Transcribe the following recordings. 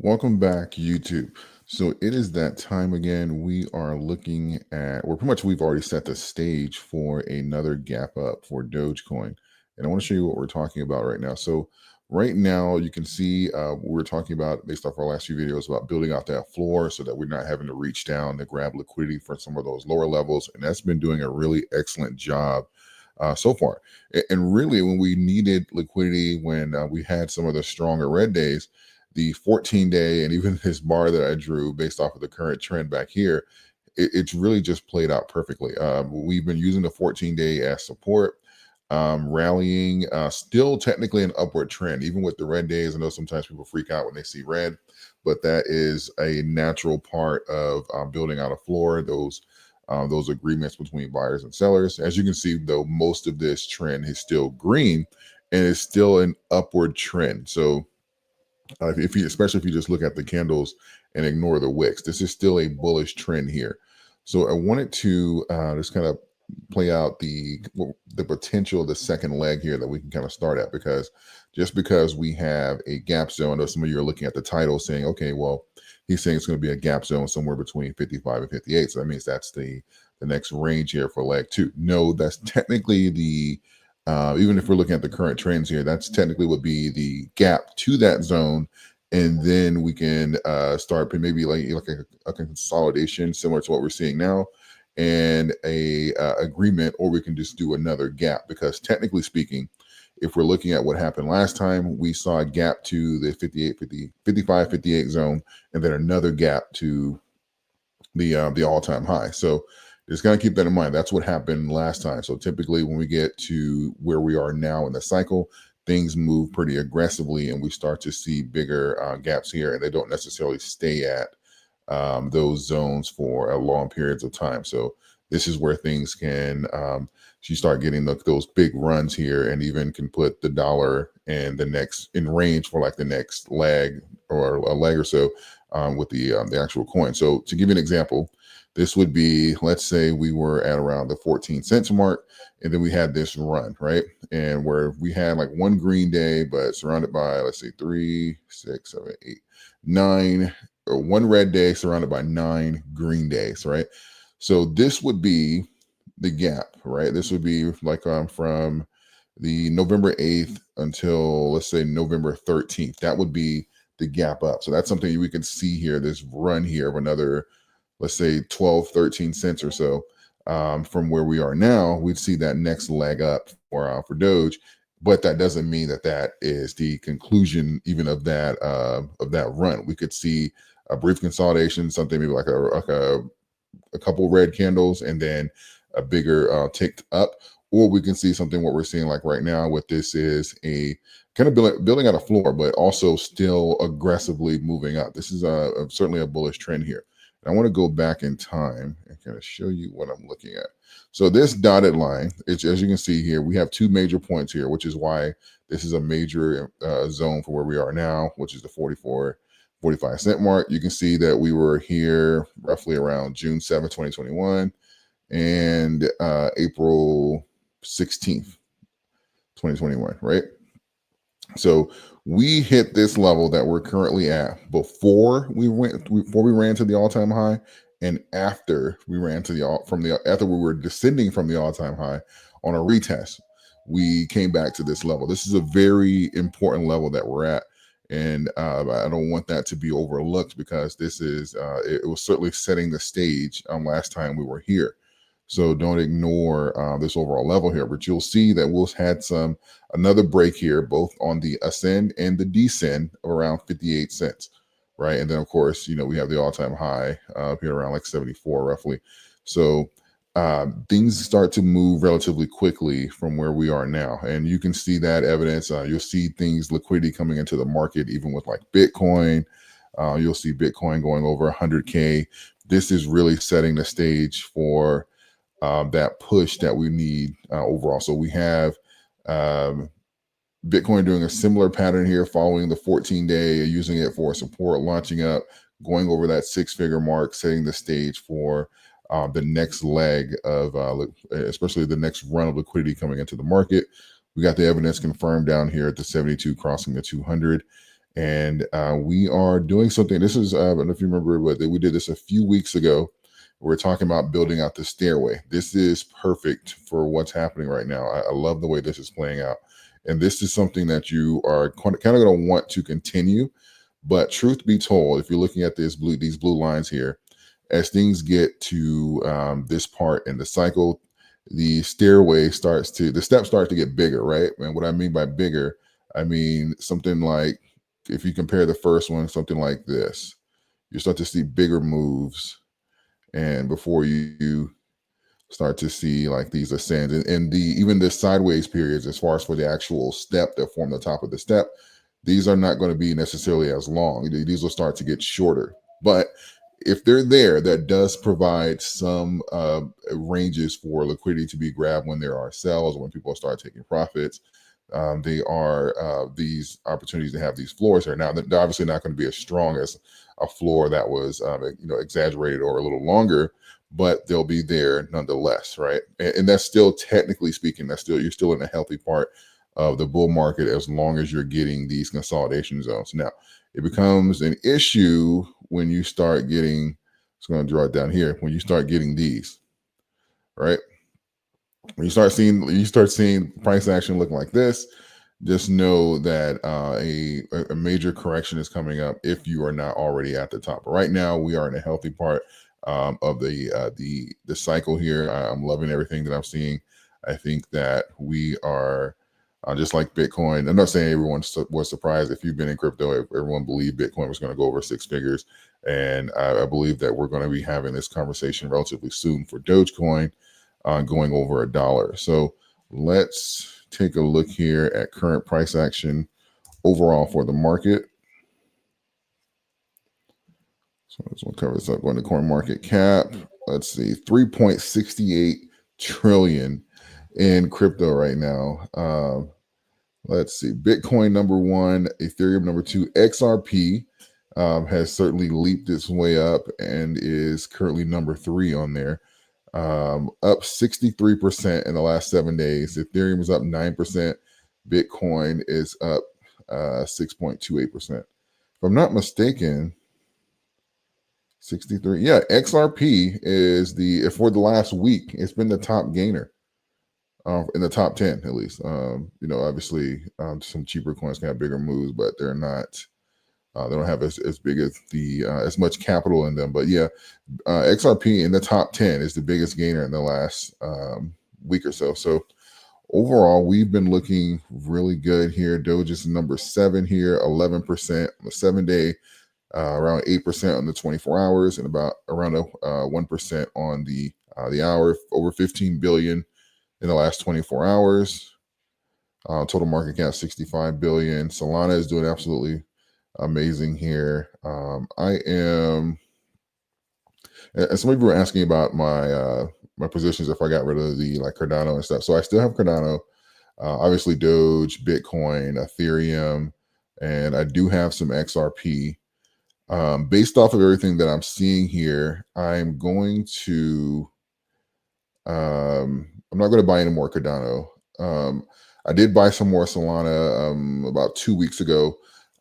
Welcome back, YouTube. So it is that time again. We are looking at, or pretty much we've already set the stage for another gap up for Dogecoin. And I want to show you what we're talking about right now. So right now you can see we're talking about, based off our last few videos, about building out that floor so that we're not having to reach down to grab liquidity for some of those lower levels. And that's been doing a really excellent job so far. And really, when we needed liquidity, when we had some of the stronger red days, the 14-day and even this bar that I drew based off of the current trend back here, it's really just played out perfectly. We've been using the 14-day as support, rallying, still technically an upward trend, even with the red days. I know sometimes people freak out when they see red, but that is a natural part of building out a floor, those agreements between buyers and sellers. As you can see, though, most of this trend is still green and it's still an upward trend. So if you, especially if you just look at the candles and ignore the wicks, this is still a bullish trend here. So I wanted to just kind of play out the potential of the second leg here that we can kind of start at, because just because we have a gap zone, I know some of you are looking at the title saying, okay, well, he's saying it's going to be a gap zone somewhere between 55 and 58. So that means that's the next range here for leg two. No, that's technically the even if we're looking at the current trends here, that's technically would be the gap to that zone. And then we can start maybe like a consolidation similar to what we're seeing now, and a agreement, or we can just do another gap, because technically speaking, if we're looking at what happened last time, we saw a gap to the 58, 50, 55, 58 zone, and then another gap to the all-time high. So just gotta keep that in mind. That's what happened last time. So typically when we get to where we are now in the cycle, things move pretty aggressively and we start to see bigger gaps here, and they don't necessarily stay at those zones for long periods of time. So this is where things can you start getting those big runs here, and even can put the dollar and the next in range for like the next leg or a leg or so with the actual coin. So to give you an example, this would be, let's say we were at around the 14 cents mark, and then we had this run, right? And where we had like one green day, but surrounded by, let's say 3, 6, 7, 8, 9, or one red day surrounded by 9 green days, right? So this would be the gap, right? This would be like from the November 8th until, let's say, November 13th. That would be the gap up. So that's something we can see here, this run here of another, let's say 12, 13 cents or so from where we are now. We'd see that next leg up for Doge, but that doesn't mean that that is the conclusion even of that run. We could see a brief consolidation, something maybe like a couple red candles, and then a bigger tick up. Or we can see something what we're seeing like right now, what this is a kind of building out a floor, but also still aggressively moving up. This is certainly a bullish trend here. And I want to go back in time and kind of show you what I'm looking at. So this dotted line, as you can see here, we have two major points here, which is why this is a major zone for where we are now, which is the 44, 45 cent mark. You can see that we were here roughly around June 7th, 2021 and April 16th, 2021, right? So we hit this level that we're currently at before we ran to the all-time high, and after we ran to after we were descending from the all-time high on a retest, we came back to this level. This is a very important level that we're at, and I don't want that to be overlooked, because this is it was certainly setting the stage last time we were here. So don't ignore this overall level here, but you'll see that we'll had another break here, both on the ascend and the descend of around 58 cents, right? And then of course, we have the all-time high here around like 74 roughly. So things start to move relatively quickly from where we are now. And you can see that evidence. You'll see liquidity coming into the market, even with like Bitcoin. You'll see Bitcoin going over 100K. This is really setting the stage for that push that we need overall. So we have Bitcoin doing a similar pattern here, following the 14-day, using it for support, launching up, going over that 6-figure mark, setting the stage for the next leg of, especially the next run of liquidity coming into the market. We got the evidence confirmed down here at the 72, crossing the 200. And we are doing something. This is, I don't know if you remember, but we did this a few weeks ago. We're talking about building out the stairway. This is perfect for what's happening right now. I love the way this is playing out. And this is something that you are kind of going to want to continue. But truth be told, if you're looking at these blue lines here, as things get to this part in the cycle, the steps start to get bigger, right? And what I mean by bigger, I mean something like, if you compare the first one, something like this, you start to see bigger moves, and before you start to see like these ascends, and the even the sideways periods, as far as for the actual step that form the top of the step, these are not going to be necessarily as long. These will start to get shorter, but if they're there, that does provide some ranges for liquidity to be grabbed when there are sells, when people start taking profits. They are these opportunities to have these floors here. Now, they're obviously not going to be as strong as a floor that was exaggerated or a little longer, but they'll be there nonetheless, right? And that's still, technically speaking, you're still in a healthy part of the bull market as long as you're getting these consolidation zones. Now, it becomes an issue when you start getting, it's going to draw it down here, when you start getting these, right? When you start seeing price action looking like this, just know that a major correction is coming up if you are not already at the top. But right now, we are in a healthy part of the cycle here. I'm loving everything that I'm seeing. I think that we are just like Bitcoin. I'm not saying everyone was surprised. If you've been in crypto, everyone believed Bitcoin was going to go over 6 figures, and I believe that we're going to be having this conversation relatively soon for Dogecoin going over $1. So let's take a look here at current price action overall for the market. So this one covers up going to coin market cap. Let's see, 3.68 trillion in crypto right now. Let's see, Bitcoin number 1, Ethereum number 2, XRP has certainly leaped its way up and is currently number 3 on there. Up 63% in the last 7 days. Ethereum is up 9%. Bitcoin is up 6.28%. If I'm not mistaken, 63. Yeah, XRP is for the last week, it's been the top gainer in the top 10 at least. Obviously, some cheaper coins can have bigger moves, but they're not. They don't have as big as as much capital in them. But yeah, XRP in the top 10 is the biggest gainer in the last week or so. So overall, we've been looking really good here. Doge is number 7 here, 11% on the 7-day, around 8% on the 24 hours, and about around 1% on the hour. Over 15 billion in the last 24 hours. Total market cap 65 billion. Solana is doing absolutely amazing here. And some of you were asking about my positions if I got rid of the Cardano and stuff. So I still have Cardano, obviously Doge, Bitcoin, Ethereum, and I do have some XRP. Based off of everything that I'm seeing here, I'm not going to buy any more Cardano. I did buy some more Solana about 2 weeks ago.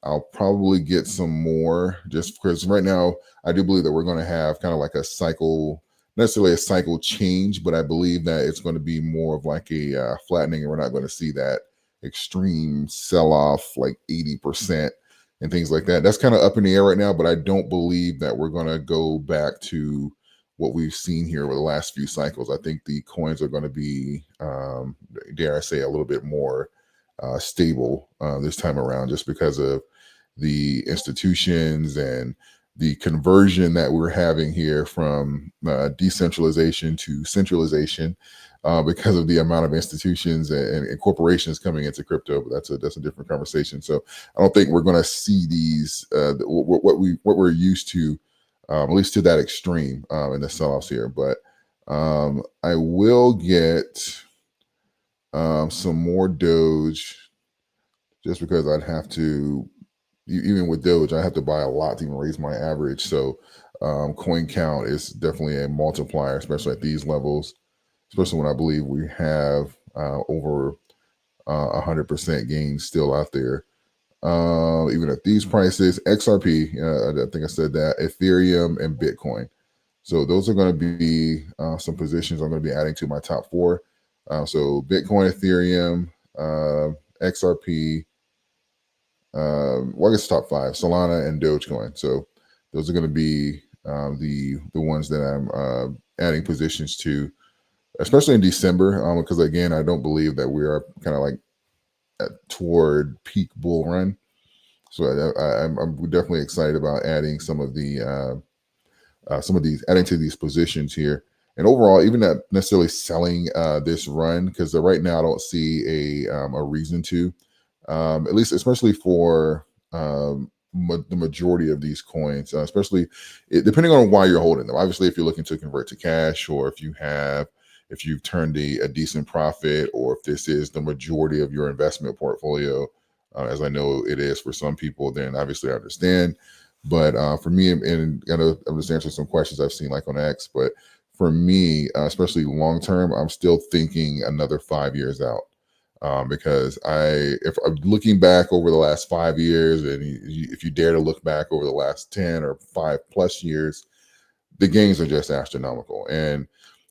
I'll probably get some more just because right now I do believe that we're going to have kind of like a cycle, necessarily a cycle change, but I believe that it's going to be more of like a flattening, and we're not going to see that extreme sell-off like 80% and things like that. That's kind of up in the air right now, but I don't believe that we're going to go back to what we've seen here over the last few cycles. I think the coins are going to be, dare I say, a little bit more stable this time around, just because of the institutions and the conversion that we're having here from decentralization to centralization because of the amount of institutions and corporations coming into crypto. But that's a different conversation. So I don't think we're going to see these what we're used to, at least to that extreme in the sell-offs here. But I will get some more Doge, just because I'd have to, even with Doge, I have to buy a lot to even raise my average. So coin count is definitely a multiplier, especially at these levels, especially when I believe we have over 100% gains still out there. even at these prices. XRP, I think I said that, Ethereum, and Bitcoin. So those are going to be some positions I'm going to be adding to my top four. So Bitcoin, Ethereum, XRP, well, I guess top five: Solana and Dogecoin. So those are going to be the ones that I'm adding positions to, especially in December, because again, I don't believe that we are kind of like toward peak bull run. So I'm definitely excited about adding some of these, adding to these positions here. And overall, even not necessarily selling this run, because right now I don't see a reason to, at least especially for the majority of these coins, especially depending on why you're holding them. Obviously, if you're looking to convert to cash, or if you've turned a decent profit, or if this is the majority of your investment portfolio, as I know it is for some people, then obviously I understand. But for me, and I'm just answering some questions I've seen like on X, but for me, especially long term, I'm still thinking another 5 years out. Because if I'm looking back over the last 5 years, and if you dare to look back over the last 10 or 5+ years, the gains are just astronomical. And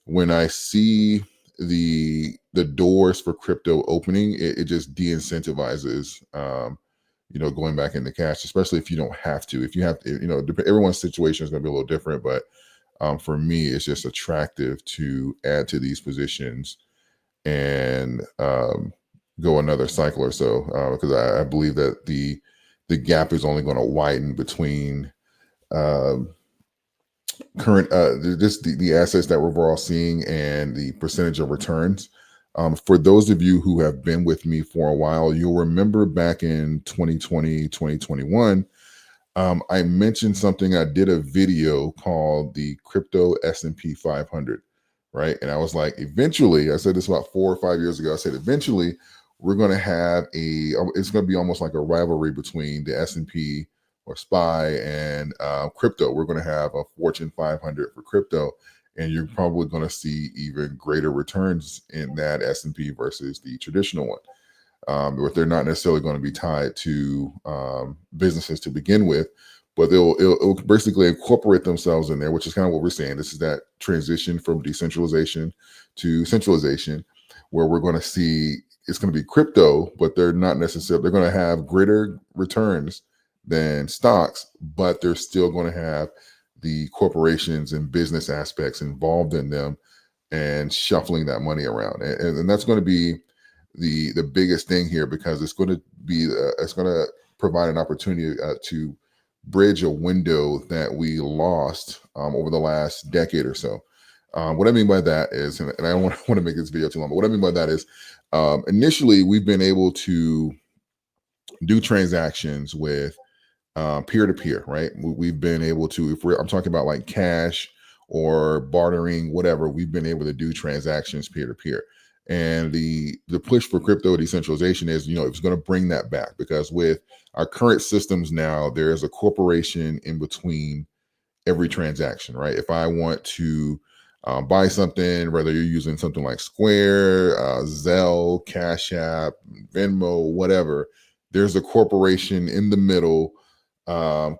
when I see the doors for crypto opening, it just de-incentivizes going back into cash, especially if you don't have to. If you have to, everyone's situation is going to be a little different, but for me, it's just attractive to add to these positions and go another cycle or so, because I believe that the gap is only going to widen between um, current just the assets that we're all seeing and the percentage of returns. For those of you who have been with me for a while, you'll remember back in 2020, 2021, I mentioned something. I did a video called the Crypto S&P 500, right? And I was like, eventually, I said this about 4 or 5 years ago. I said, eventually, we're going to have it's going to be almost like a rivalry between the S&P or SPY and crypto. We're going to have a Fortune 500 for crypto, and you're probably going to see even greater returns in that S&P versus the traditional one. But they're not necessarily going to be tied to businesses to begin with, but it'll basically incorporate themselves in there, which is kind of what we're saying. This is that transition from decentralization to centralization, where we're going to see it's going to be crypto, but they're not necessarily, they're going to have greater returns than stocks, but they're still going to have the corporations and business aspects involved in them and shuffling that money around. And that's going to be the biggest thing here, because it's going to provide an opportunity to bridge a window that we lost over the last decade or so. What I mean by that is, and I don't want to make this video too long, but what I mean by that is, initially we've been able to do transactions with peer to peer, right? We've been able to, I'm talking about like cash or bartering, whatever, we've been able to do transactions peer to peer. And the push for crypto decentralization is, it's going to bring that back, because with our current systems now, there's a corporation in between every transaction, right? If I want to buy something, whether you're using something like Square, Zelle, Cash App, Venmo, whatever, there's a corporation in the middle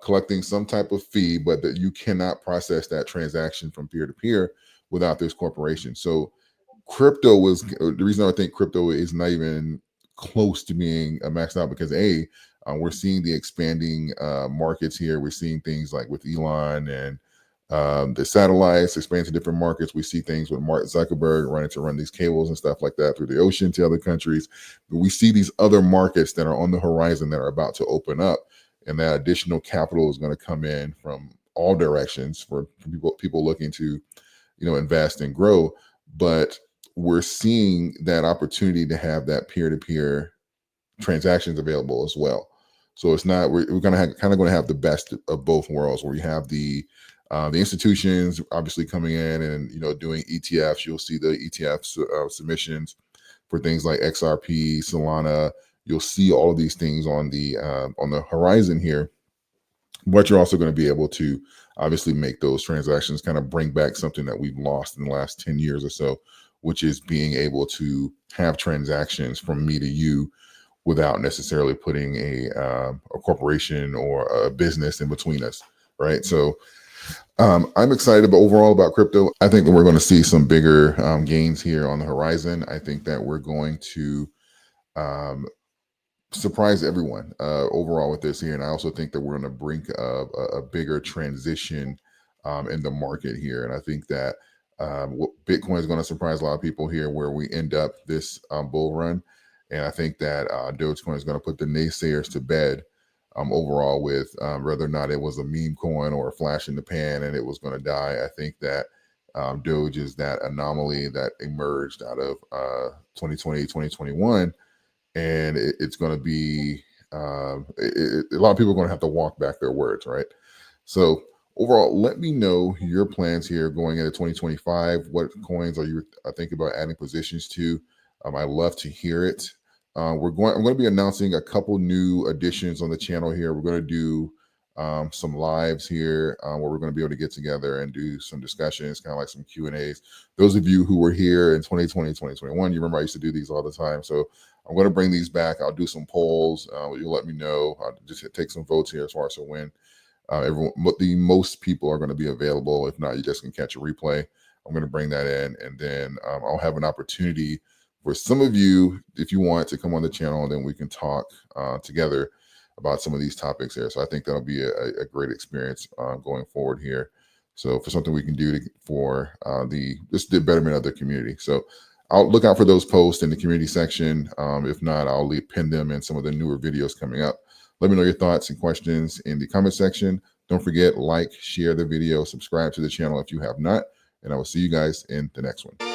collecting some type of fee, but that you cannot process that transaction from peer to peer without this corporation. So crypto was the reason I think crypto is not even close to being maxed out, because we're seeing the expanding markets here. We're seeing things like with Elon and the satellites expand to different markets. We see things with Mark Zuckerberg run these cables and stuff like that through the ocean to other countries. But we see these other markets that are on the horizon that are about to open up, and that additional capital is going to come in from all directions for people looking to invest and grow. But we're seeing that opportunity to have that peer-to-peer transactions available as well. So it's not, we're going to have the best of both worlds, where you have the institutions obviously coming in and doing ETFs. You'll see the ETF submissions for things like XRP, Solana. You'll see all of these things on the horizon here, but you're also going to be able to obviously make those transactions, kind of bring back something that we've lost in the last 10 years or so, which is being able to have transactions from me to you without necessarily putting a corporation or a business in between us, right? So I'm excited about overall about crypto. I think that we're going to see some bigger gains here on the horizon. I think that we're going to um, surprise everyone overall with this here. And I also think that we're on the brink of a bigger transition in the market here. And I think that Bitcoin is going to surprise a lot of people here where we end up this bull run. And I think that Dogecoin is going to put the naysayers to bed overall with whether or not it was a meme coin or a flash in the pan and it was going to die. I think that Doge is that anomaly that emerged out of 2020, 2021, and it's going to be a lot of people are going to have to walk back their words, right? So overall, let me know your plans here going into 2025. What coins are you thinking about adding positions to? I love to hear it. I'm going to be announcing a couple new additions on the channel here. We're going to do some lives here where we're going to be able to get together and do some discussions, kind of like some Q&As. Those of you who were here in 2020, 2021, you remember I used to do these all the time. So I'm going to bring these back. I'll do some polls. You'll let me know. I'll just take some votes here as far as to when the most people are going to be available. If not, you just can catch a replay. I'm going to bring that in, and then I'll have an opportunity for some of you, if you want, to come on the channel, and then we can talk together about some of these topics here. So I think that'll be a great experience going forward here. So for something we can do for just the betterment of the community. So I'll look out for those posts in the community section. If not, I'll pin them in some of the newer videos coming up. Let me know your thoughts and questions in the comment section. Don't forget, like, share the video, subscribe to the channel if you have not, and I will see you guys in the next one.